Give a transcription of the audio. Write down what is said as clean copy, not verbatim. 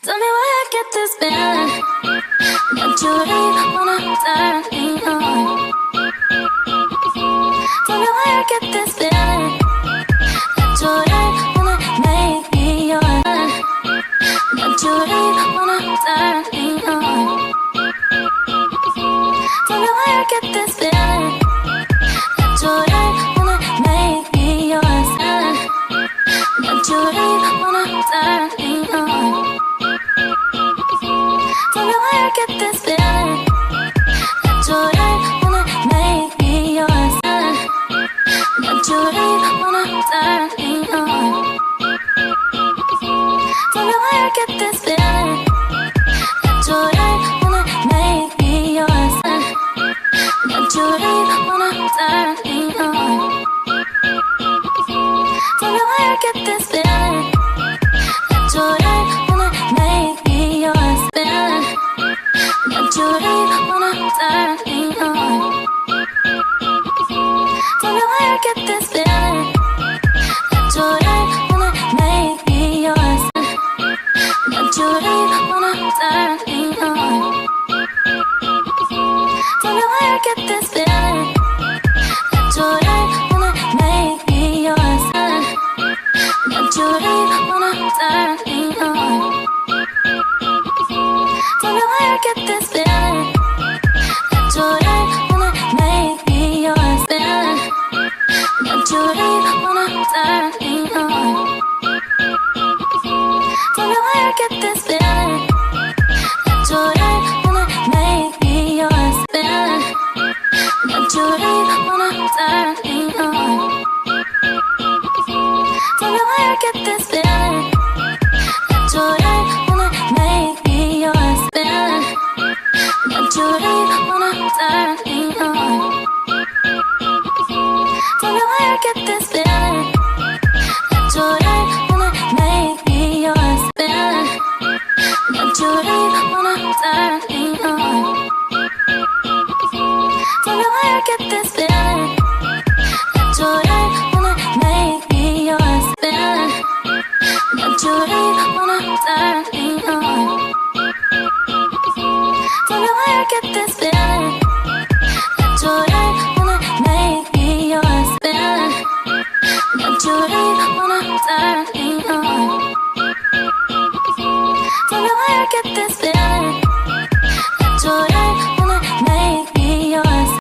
Tell me why I get this feeling that you really wanna turn me on. Tell me why I get this feeling that you really wanna make me yours. That you really wanna turn me on. Tell me why I get this feeling that you really wanna make me yours. That you really wanna turn me on. Tell me why I get this feeling that you really wanna make me yours. That you really wanna turn me on. Tell me why I get this feeling that you really wanna make me yours. That you really wanna turn me on. Tell me why I get this feeling that you really wanna make me yours. That you really wanna turn me on. Tell me why I get this feeling that you really wanna make me yours. That you really wanna turn me on. Tell me why I get this feeling that you really wanna make me yours. That you really wanna turn me on. Tell me why I get this feeling that you really wanna make me yours. That you really wanna turn me on. Tell me why I get this feeling.